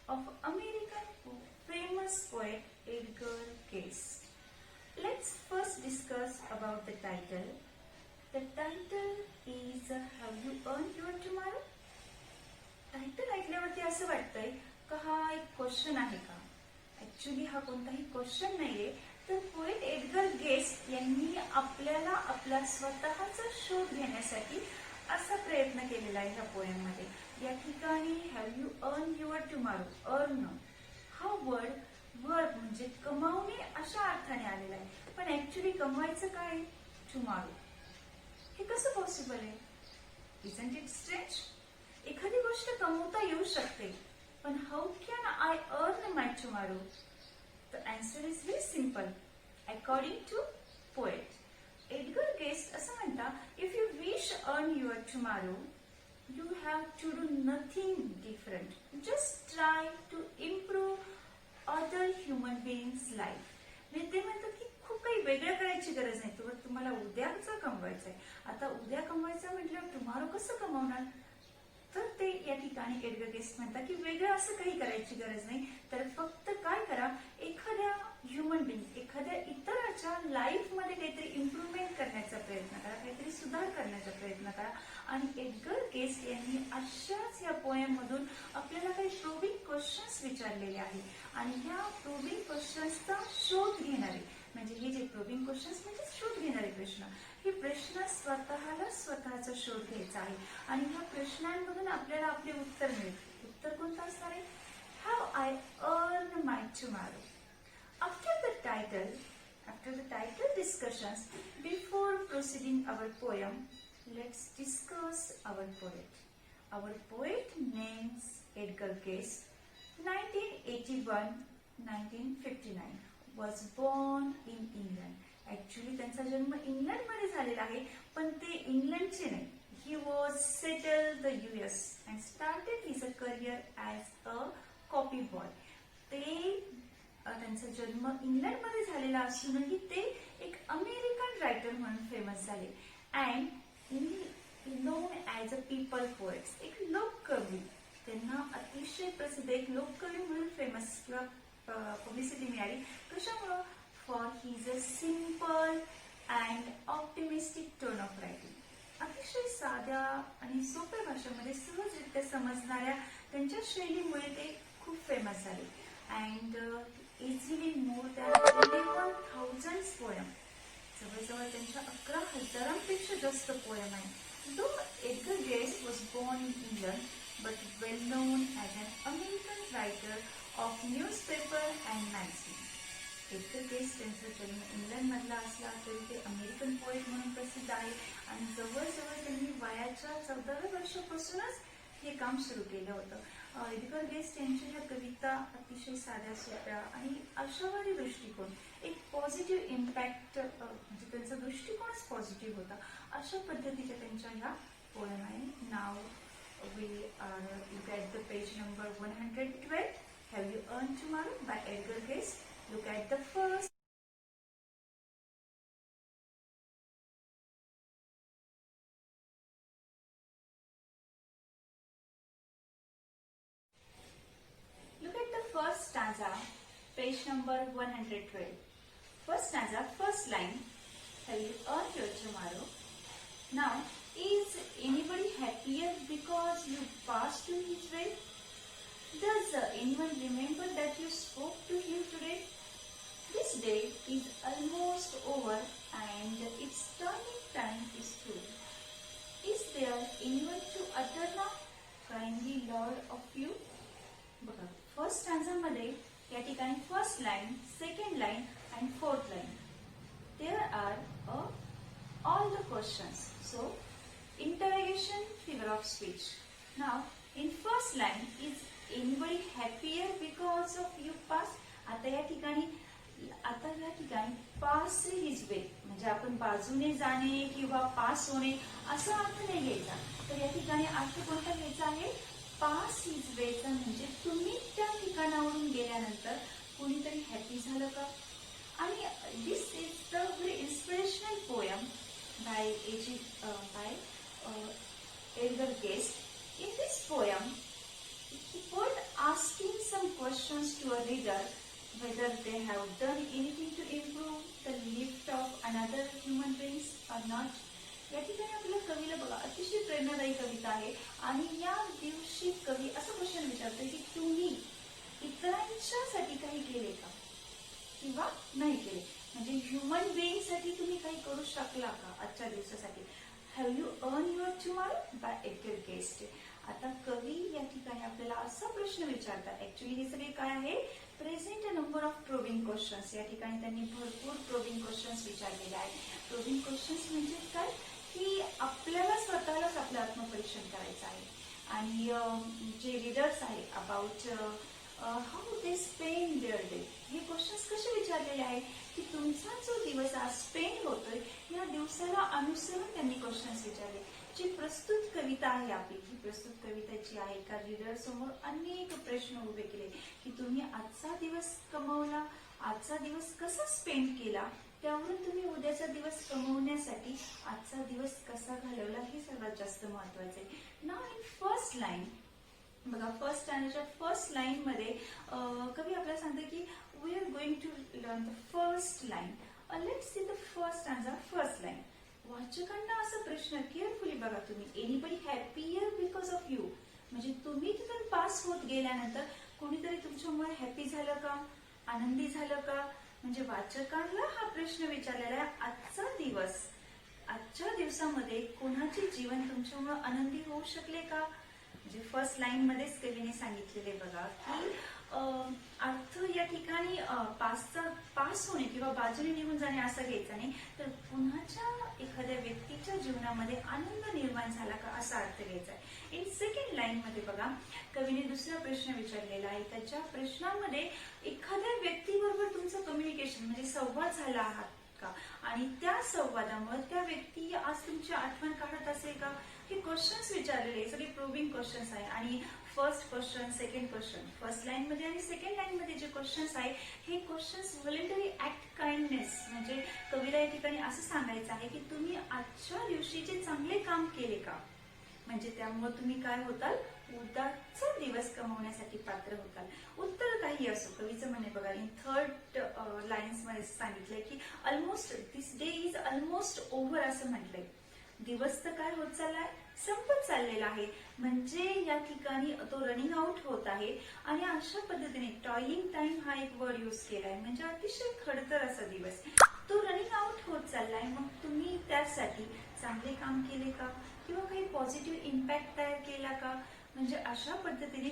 of American famous poet Edgar Cayce. Let's first discuss about the title. The title is Have You Earned Your Tomorrow? Title ऐकल्यावरती असं वाटतंय का हा एक question आहे का? ऍक्च्युली हा कोणताही क्वेश्चन नाहीये, तर पोएट एडगर केस यांनी आपल्याला आपला स्वतःचा शोध घेण्यासाठी असा प्रयत्न केलेला आहे ह्या पोएम मध्ये. या ठिकाणी have you earn your tomorrow, earn हा वर्ड म्हणजे कमावणे अशा अर्थाने आलेला आहे, पण ऍक्च्युली कमवायचं काय? टुमॉरो. हे कसं पॉसिबल आहे? Isn't it strange? एखादी गोष्ट कमवता येऊ शकते, पण how can I earn my tomorrow? The answer is very simple. According to poet Edgar Guest असं म्हणता, if you wish earn your tomorrow you have to do nothing different. Just try to improve other human beings life. ते म्हणतात की खूप काही वेगळं करायची गरज नाही, तर तुम्हाला उद्याचं कमवायचंय. आता उद्या कमवायचं म्हटल्यावर टुमॉरो कसं कमवणार? तर ते या ठिकाणी एडगर केस म्हणतात की वेगळं असं काही करायची गरज नाही, तर फक्त काय करा, एखाद्या ह्युमन बिंग, एखाद्या इतराच्या लाईफ मध्ये काहीतरी इम्प्रुव्हमेंट करण्याचा प्रयत्न करा, काहीतरी सुधार करण्याचा प्रयत्न करा. आणि एडगर केस यांनी अशाच या पोएम मधून आपल्याला काही प्रोबिंग क्वेश्चन्स विचारलेले आहेत आणि ह्या प्रोबिंग क्वेश्चन्सचा शोध घेणारे, म्हणजे हे जे प्रोबिंग क्वेश्चन्स म्हणजे शोध घेणारे प्रश्न, हे प्रश्न स्वतःचा शोध घ्यायचा आहे आणि ह्या प्रश्नांमधून आपल्याला आपले उत्तर मिळते. उत्तर कोणतं असणार आहे? How I earn my tomorrow. After the title discussions, before proceeding our poem, let's discuss our poet. Our poet names Edgar Cayce, 1981-1959, was born in England. Actually त्यांचा जन्म इंग्लंडमध्ये झालेला आहे, पण ते इंग्लंडचे नाही. He was settled the US and started his career as a copy boy. त्यांचा जन्म इंग्लंडमध्ये झालेला असूनही ते एक अमेरिकन रायटर म्हणून फेमस झाले. And non as a people poets, एक लोककवी. त्यांना अतिशय प्रसिद्ध एक लोककवी म्हणून फेमस किंवा पब्लिसिटी मिळाली. कशामुळं? For his a simple and optimistic tone of writing. अतिशय साध्या आणि सोप्या भाषेमध्ये सहजरित्या समजणाऱ्या त्यांच्या शैलीमुळे ते खूप फेमस झाले. And easily more than 11,000 poem. जवळजवळ त्यांच्या 11,000पेक्षा जास्त पोएम आहे. Though Edgar Cayce was born in England, but well known as an American writer of newspaper and magazine. Edgar Guest त्यांचा जन्म इंग्लंड मधला असला तरी ते अमेरिकन पोएट म्हणून प्रसिद्ध आहे आणि जवळजवळ त्यांनी वयाच्या 14व्या वर्षापासूनच हे काम सुरू केलं होतं. एडगर केस यांच्या ह्या कविता अतिशय साध्या सोप्या आणि आशावादी दृष्टिकोन, एक पॉझिटिव्ह इम्पॅक्ट, म्हणजे त्यांचा दृष्टिकोनच पॉझिटिव्ह होता, अशा पद्धतीच्या त्यांच्या ह्या पोएम आहे. नाव we are look at the page number 112, have you earn tomorrow by Edgar Guest. Look at the first. First stanza, page number 112. First stanza, first line, have you earned your tomorrow? Now, is anybody happier because you passed to his way? Does anyone remember that you spoke to him today? This day is almost over and its turning time is through. Is there anyone to utter now, kindly Lord of you? बघा, first stanza मध्ये या ठिकाणी first line, second line and fourth line, there are all the questions. So interrogation, figure of speech. Now in first line, is anybody happier because of you pass. आता या ठिकाणी pass his way, म्हणजे आपण बाजूने जाणे किंवा pass होणे असा अर्थ नाही घ्यायचा, तर या ठिकाणी अर्थ कोणता घ्यायचा आहे? पास हिज वेचा म्हणजे तुम्ही त्या ठिकाणावरून गेल्यानंतर कोणीतरी हॅपी झालं का? आणि this is the very inspirational poem by Edgar Guest. In this poem, the poet asking some questions to a reader whether they have done anything to improve the life of another human beings or not. या ठिकाणी आपल्या कवीला बघा अतिशय प्रेरणादायी कविता आहे आणि या दिवशी कवी असं क्वेश्चन विचारतोय की तुम्ही इतरांच्यासाठी काही केले का किंवा नाही केले, म्हणजे ह्युमन बीइंग साठी तुम्ही काही करू शकला का आजच्या दिवसासाठी. Have you earn your tomorrow by Edgar Guest. आता कवी या ठिकाणी आपल्याला असा प्रश्न विचारतात. ऍक्च्युली हे सगळे काय आहे, present a number of probing questions. या ठिकाणी त्यांनी भरपूर प्रोबिंग क्वेश्चन्स विचारलेले आहेत. प्रोबिंग क्वेश्चन्स म्हणजे काय की आपल्याला स्वतःलाच आपलं आत्मपरीक्षण करायचं आहे आणि जे रीडर्स आहे about how they spend their day, हे क्वेश्चन्स कसे विचारलेले आहेत की तुमचा जो दिवस आज स्पेंड होतोय या दिवसाला अनुसरून त्यांनी क्वेश्चन्स विचारले. जी प्रस्तुत कविता आहे आपली, ही प्रस्तुत कविता जी आहे का रीडर समोर अनेक प्रश्न उभे केले की तुम्ही आजचा दिवस कमवला, आजचा दिवस कसा स्पेंड केला, त्यावरून तुम्ही उद्याचा दिवस कमवण्यासाठी आजचा दिवस कसा घालवला हे सर्वात जास्त महत्वाचे. नाउ इन फर्स्ट लाईन बघा, फर्स्ट स्टँडर्डच्या फर्स्ट लाईन मध्ये कवी आपल्याला सांगते की we are going to learn the first line. Let's see the first standard first line. वाचकांना असा प्रश्न केअरफुली बघा तुम्ही, anybody happier because of you, म्हणजे तुम्ही तिथून पास होत गेल्यानंतर कोणीतरी तुमच्यामुळे हॅपी झालं का, आनंदी झालं का, म्हणजे वाचकांना हा प्रश्न विचारलेला आहे. आजच्या दिवसामध्ये कोणाचे जीवन तुमच्यामुळे आनंदी होऊ शकले का, म्हणजे फर्स्ट लाईन मध्येच कवीने सांगितलेले बघा की अर्थ या ठिकाणी पास होणे किंवा बाजूने निघून जाणे असं घ्यायचं नाही, तर कुणाच्या एखाद्या व्यक्तीच्या जीवनामध्ये आनंद निर्माण झाला का असा अर्थ घ्यायचा आहे. इन सेकंड लाईन मध्ये बघा कवीने दुसरा प्रश्न विचारलेला आहे. त्याच्या प्रश्नामध्ये एखाद्या व्यक्तीबरोबर तुमचं कम्युनिकेशन म्हणजे संवाद झाला आहात का, आणि त्या संवादामुळे त्या व्यक्ती आज तुमची आठवण काढत असेल का, हे क्वेश्चन्स विचारलेले सगळे प्रोबिंग क्वेश्चन्स आहे. आणि first question, second question, first line मध्ये आणि सेकंड लाईन मध्ये जे क्वेश्चन्स आहे हे क्वेश्चन्स व्हॉलंटरी ऍक्ट काइंडनेस, म्हणजे कवीला या ठिकाणी असं सांगायचं आहे की तुम्ही आजच्या दिवशीचे चांगले काम केले का, म्हणजे त्यामुळे तुम्ही काय होताल, उद्याचा दिवस कमवण्यासाठी पात्र होताल. उत्तर काही असो, कवीचं म्हणे बघा इन थर्ड लाईन्स मध्ये सांगितलंय की almost this day is almost over असं म्हटलंय. दिवस तर काय होत चाललाय, संपत चाललेला आहे, म्हणजे या ठिकाणी तो रनिंग आउट होत आहे. आणि अशा पद्धतीने टॉयलिंग टाइम हा एक वर्ड यूज केलाय, म्हणजे अतिशय खडतर असा दिवस तो रनिंग आउट होत चाललाय. मग तुम्ही त्यासाठी चांगले काम केले का किंवा काही पॉझिटिव्ह इम्पॅक्ट तयार केला का, म्हणजे अशा पद्धतीने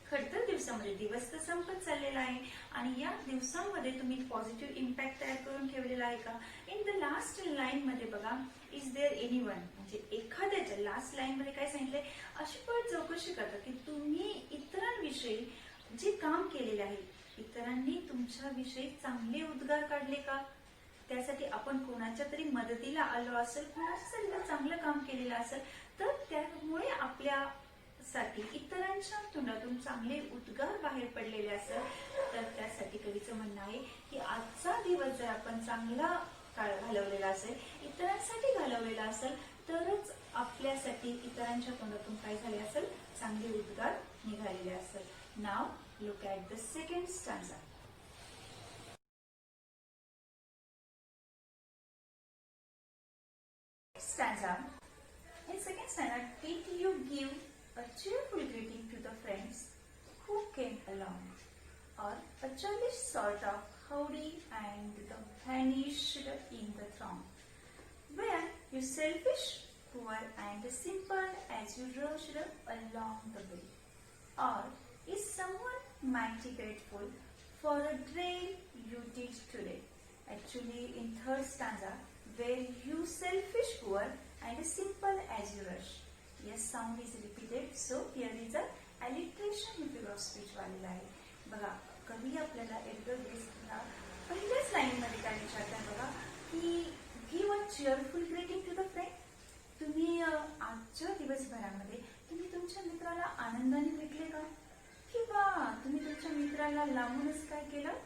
खडतर दिवसामध्ये दिवस तर संपत चाललेला आहे आणि या दिवसामध्ये तुम्ही पॉझिटिव्ह इम्पॅक्ट तयार करून ठेवलेला आहे का. इन द लास्ट लाईन मध्ये बघा इज देअर एनीवन, म्हणजे एखाद्याच्या लास्ट लाईन मध्ये काय सांगितलंय, अशी पण चौकशी करतात की तुम्ही इतरांविषयी जे काम केलेले आहे, इतरांनी तुमच्याविषयी चांगले उद्गार काढले का, त्यासाठी आपण कोणाच्या तरी मदतीला आलो असेल, कोणाच्या चांगलं काम केलेलं असेल, तर त्यामुळे आपल्यासाठी इतरांच्या तोंडातून चांगले उद्गार बाहेर पडलेले असेल, तर त्यासाठी कवीचं म्हणणं आहे की आजचा दिवस जर आपण चांगला काळ घालवलेला असेल, इतरांसाठी घालवलेला असेल, तरच आपल्यासाठी इतरांच्या तोंडातून काय झाले असेल, चांगले उद्गार निघालेले असेल. नाव look at the second stanza. Stanza. In second stanza, did you give a cheerful greeting to the friends who came along, or a churlish sort of howdy and the vanished in the throng? Were you selfish, poor and simple as you rushed along the way, or is someone mighty grateful for a drill you did today? Actually, in third stanza, were you selfish, poor and simple as you rush? Yes, sound is repeated, so here is a alliteration in figure of speech वालेला आहे. बघा कवी आपल्याला Edgar केस्टला पहिल्याच line मध्ये काय विचारतात बघा की give a cheerful greeting to the friend. तुम्ही आजच्या दिवसभरामध्ये तुम्ही तुमच्या मित्राला आनंदाने भेटले का, किंवा तुम्ही तुमच्या मित्राला लांबूनच काय केलं,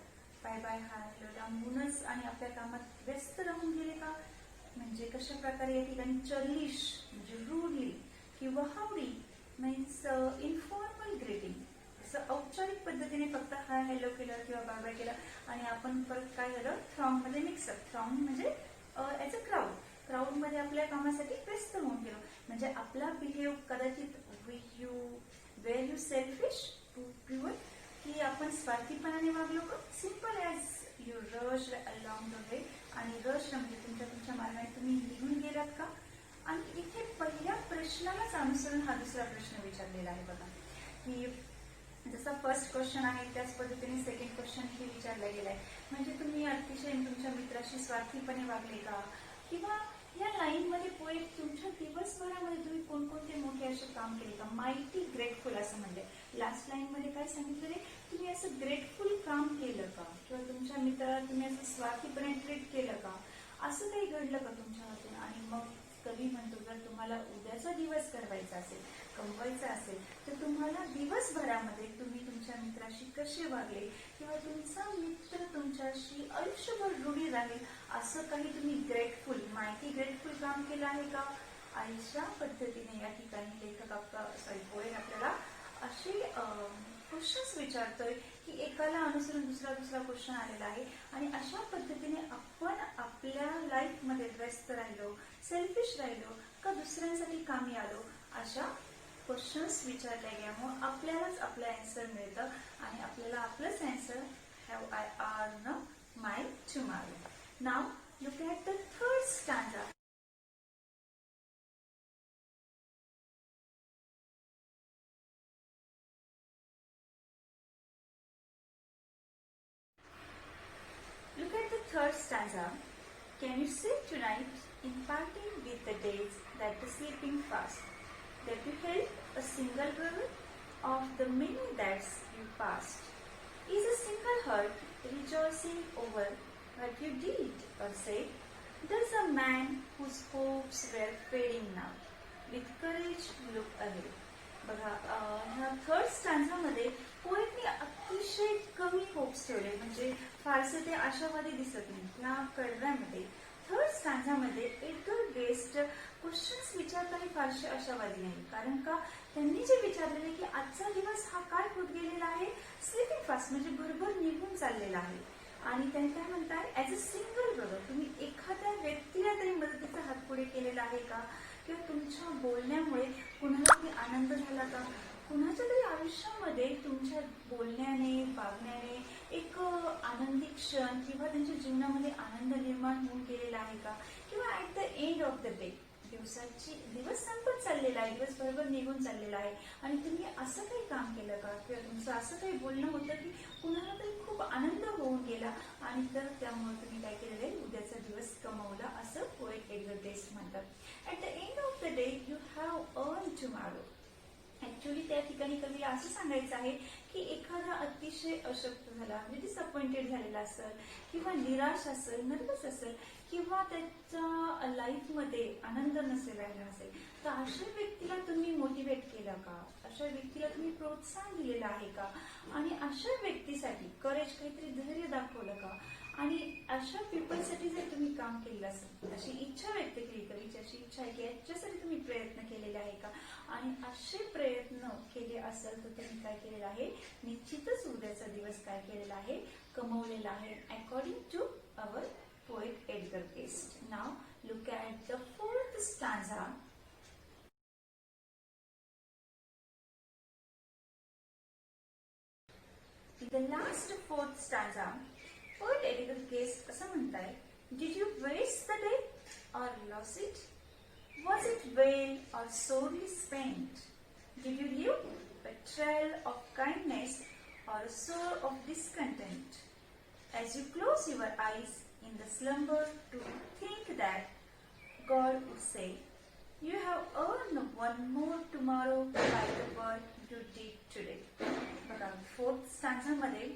बाय बाय हाय लांबूनच आणि आपल्या कामात व्यस्त राहून गेले का, म्हणजे कशा प्रकारे या ठिकाणी चर्लिश म्हणजे रूडली किंवा हावडी मीन्स इन्फॉर्मल ग्रीटिंग, असं औपचारिक पद्धतीने हॅलो केलं किंवा बाय बाय केलं आणि आपण परत काय झालं, थ्रॉंगमध्ये मिक्सअप. थ्रॉंग म्हणजे ॲज अ क्राऊड मध्ये आपल्या कामासाठी व्यस्त होऊन गेलो. म्हणजे आपला बिहेव कदाचित वेर यू सेल्फिश टू प्युअर, की आपण स्वार्थीपणाने वागलो का, simple as you rush along the way. आणि रश म्हणजे तुमच्या मार्गाने तुम्ही निघून गेलात का. आणि इथे पहिल्या प्रश्नालाच अनुसरून हा दुसरा प्रश्न विचारलेला आहे बघा, की जसा फर्स्ट क्वेश्चन आहे त्याच पद्धतीने सेकंड क्वेश्चन हे विचारला गेलाय. म्हणजे तुम्ही अतिशय तुमच्या मित्राशी स्वार्थीपणे वागले का, किंवा या लाईन मध्ये पोएट तुमच्या दिवसभरामध्ये तुम्ही कोणकोणते मोठे असे काम केले का, माहिती ग्रेटफुल असं म्हणजे लास्ट लाईन मध्ये काय सांगितलं, तुम्ही असं ग्रेटफुल काम केलं का, किंवा तुमच्या मित्राला तुम्ही असं स्वार्थीपणे ट्रीट केलं का, असं काही घडलं का तुमच्या हातून. आणि मग कवी म्हणतो, जर तुम्हाला उद्याचा दिवस घडवायचा असेल, कमवायचा असेल, तर तुम्हाला दिवसभरामध्ये तुम्ही तुमच्या मित्राशी कसे वागले, किंवा तुमचा मित्र तुमच्याशी आयुष्यभर ऋणी राहील असं काही तुम्ही ग्रेटफुल, माहिती ग्रेटफुल काम केलं आहे का. अशा पद्धतीने या ठिकाणी लेखक पोएट आपल्याला अशी क्वेश्चन्स विचारतोय, की एकाला अनुसरून दुसरा क्वेश्चन आलेला आहे. आणि अशा पद्धतीने आपण आपल्या लाईफ मध्ये व्यस्त राहिलो, सेल्फिश राहिलो का दुसऱ्यांसाठी कामी आलो, अशा क्वेश्चन्स विचारल्या गेल्यामुळे आपल्यालाच आपलं आन्सर मिळतं. आणि आपल्याला आपलंच answer have I earn my tomorrow. Now look at the third stanza. Look at the third stanza. Can you say tonight, in parting with the days that are sleeping fast, that you held a single brother of the many that you passed? Is a single heart rejoicing over what you did or said? There's a man whose hopes were fading now. With courage, look ahead. बघा, ह्या third स्टँझामध्ये पोएटने अतिशय कमी hopes ठेवले, म्हणजे फारसे ते आशावादी दिसत नाही. ह्या कडव्यामध्ये थर्ड स्टँझामध्ये एडगर गेस्ट क्वेश्चन्स विचारताना फारसे आशावादी नाही. कारण का, त्यांनी जे विचारलेले की आजचा दिवस हा काय होत गेलेला आहे, स्लीपिंग फास्ट म्हणजे भरभर निघून चाललेला आहे. आणि त्यांनी काय म्हणतात, ॲज अ सिंगल ब्रदर, तुम्ही एखाद्या व्यक्तीला तरी मदतीचा हात पुढे केलेला आहे का, किंवा तुमच्या बोलण्यामुळे कुणाला तरी आनंद झाला का, कुणाच्या तरी आयुष्यामध्ये तुमच्या बोलण्याने वागण्याने एक आनंदी क्षण किंवा त्यांच्या जीवनामध्ये आनंद निर्माण होऊन गेलेला आहे का. किंवा at the end of the day, दिवस संपत चाललेला आहे, दिवस बरोबर निघून चाललेला आहे, आणि तुम्ही असं काही काम केलं का, किंवा तुमचं असं काही बोलणं होतं की कुणाला तरी खूप आनंद होऊन गेला, आणि तर त्यामुळे तुम्ही काय केलेलं आहे, उद्याचा दिवस कमवला, असं पोएट एडगर गेस्ट म्हणतात. At the end of the day you have earn tomorrow. Actually त्या ठिकाणी कवीला असं सांगायचं आहे की एखादा अतिशय अशक्त झाला, म्हणजे डिसअपॉइंटेड झालेला असेल, किंवा निराश असेल, नर्वस असेल, किंवा त्याच्या लाईफमध्ये आनंद नसेल, राहिला असेल, तर अशा व्यक्तीला तुम्ही मोटिवेट केलं का, अशा व्यक्तीला तुम्ही प्रोत्साहन दिलेलं आहे का, आणि अशा व्यक्तीसाठी करेज, काहीतरी धैर्य दाखवलं का, आणि अशा पीपलसाठी जर तुम्ही काम केलं असेल, अशी इच्छा व्यक्त केली, कवीची अशी इच्छा आहे की याच्यासाठी तुम्ही प्रयत्न केलेले आहे का, आणि असे प्रयत्न केले असेल तर तुम्ही काय केलेलं आहे, निश्चितच उद्याचा दिवस काय केलेला आहे, कमवलेला आहे, according to our poet Edgar Guest. Now look at the fourth stanza. In the last fourth stanza, poet Edgar Cayce असं म्हणताय, Did you waste the day or lose it? Was it well or sorely spent? Did you leave a trail of kindness or a soul of discontent? As you close your eyes in the slumber to think that, God would say, You have earned one more tomorrow by the work you did today. बघा, fourth स्टँझामध्ये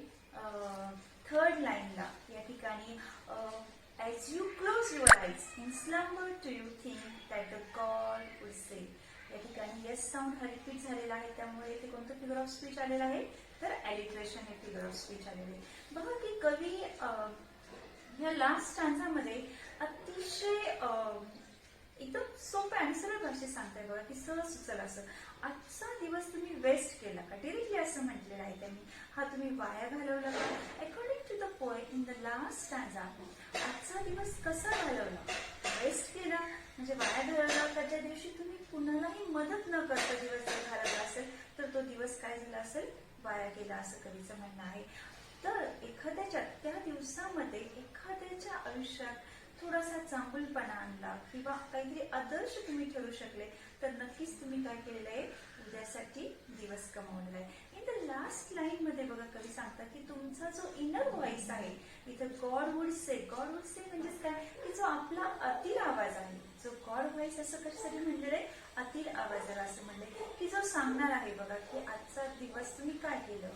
third लाईनला या ठिकाणी As you close your eyes in slumber do you think that the God would say. या ठिकाणी yes sound हा repeat झालेला आहे, त्यामुळे इथे कोणतं फिगर ऑफ स्पीच आलेलं आहे, तर ॲलिट्रेशन हे फिगर ऑफ स्पीच आलेले आहे. बघा की कवी या लास्ट स्टँझामध्ये अतिशय एकदम सोपं आणि सरळ भाषेत सांगताय बघा की सहज सुचल असं. आजचा दिवस तुम्ही वेस्ट केला का? डिरेक्टली असं म्हटलेलं आहे त्यांनी. हा तुम्ही वाया घालवला का? According to the poet in the last stanza, आजचा दिवस कसा घालवला? वेस्ट केला म्हणजे वाया घालवला का? ज्या दिवशी तुम्ही कुणालाही मदत न करता दिवस जर घालवला असेल तर तो दिवस काय झाला असेल? वाया गेला, असं कवीचं म्हणणं आहे. तर एखाद्याच्या त्या दिवसामध्ये एखाद्याच्या आयुष्यात थोडासा चांगुलपणा आणला किंवा काहीतरी आदर्श तुम्ही ठरू शकले तर नक्कीच तुम्ही काय केलेलं आहे? उद्यासाठी दिवस कमावलेला आहे. इन द लास्ट लाईन मध्ये बघा कवी सांगतात की तुमचा जो इनर व्हॉइस आहे, इथं गॉड वुड से म्हणजेच काय की जो आपला आतील आवाज आहे, जो गॉड व्हॉइस असं कशासाठी म्हणलेलं आहे? आतील आवाजाला असं म्हणलंय की जो सांगणार आहे बघा की आजचा दिवस तुम्ही काय केलं,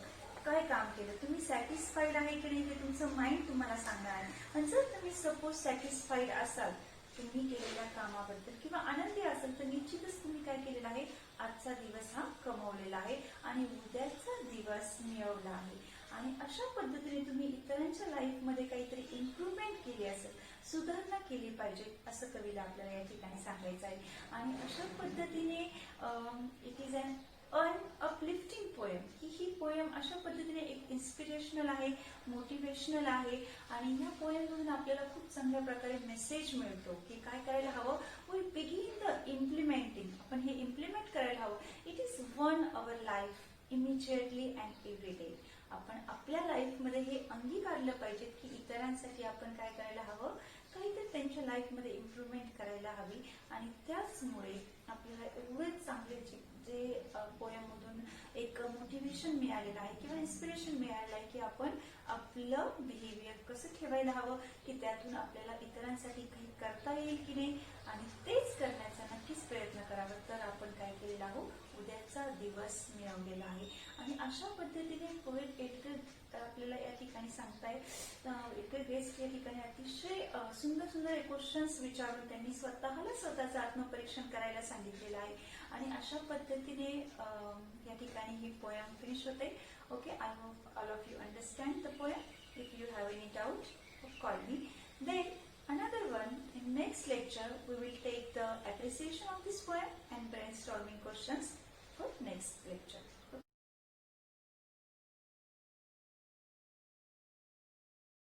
काय काम केलं, तुम्ही सॅटिस्फाईड आहे की नाही ते तुमचं माइंड तुम्हाला सांगणार आहे. आणि जर तुम्ही सपोज सॅटिस्फाईड असाल तुम्ही केलेल्या कामाबद्दल किंवा आनंदी असाल तर निश्चितच तुम्ही काय केलेलं आहे? आजचा दिवस हा कमवलेला आहे आणि उद्याचा दिवस मिळवला आहे. आणि अशा पद्धतीने तुम्ही इतरांच्या लाईफमध्ये काहीतरी इम्प्रूव्हमेंट केली असेल, सुधारणा केली पाहिजे असं कवीला आपल्याला या ठिकाणी सांगायचं आहे. आणि अशा पद्धतीने it is an uplifting poem. ही पोएम अशा पद्धतीने एक इन्स्पिरेशनल आहे, मोटिवेशनल आहे आणि या पोएममधून आपल्याला खूप चांगल्या प्रकारे मेसेज मिळतो की काय करायला हवं? We begin the implementing. आपण हे इम्प्लिमेंट करायला हवं. It is one our life immediately and every day. आपण आपल्या लाईफमध्ये हे अंगीकारलं पाहिजे की इतरांसाठी आपण काय करायला हवं? काहीतरी त्यांच्या लाईफमध्ये इम्प्रूव्हमेंट करायला हवी. आणि त्याचमुळे आपल्याला एवढे चांगले जे पोएममधून एक मोटिवेशन मिळालेलं आहे किंवा इन्स्पिरेशन मिळालेलं आहे की आपण आपलं बिहेवियर कसं ठेवायला हवं की त्यातून आपल्याला इतरांसाठी काही करता येईल की नाही आणि तेच करण्याचा नक्कीच प्रयत्न करावा. तर आपण काय केलेलं आहोत? उद्याचा दिवस मिळवलेला आहे. आणि अशा पद्धतीने पोएट एडगर आपल्याला या ठिकाणी सांगताय. एडगर गेस्ट या ठिकाणी अतिशय सुंदर सुंदर क्वेश्चन्स विचारून त्यांनी स्वतःचं आत्मपरीक्षण करायला सांगितलेलं आहे. आणि अशा पद्धतीने या ठिकाणी ही पोएम फिनिश होते. Okay, I hope all of you understand the poem. If you have any doubt call me. Then another one, in next lecture we will take the appreciation of this poem and brainstorming questions for next lecture.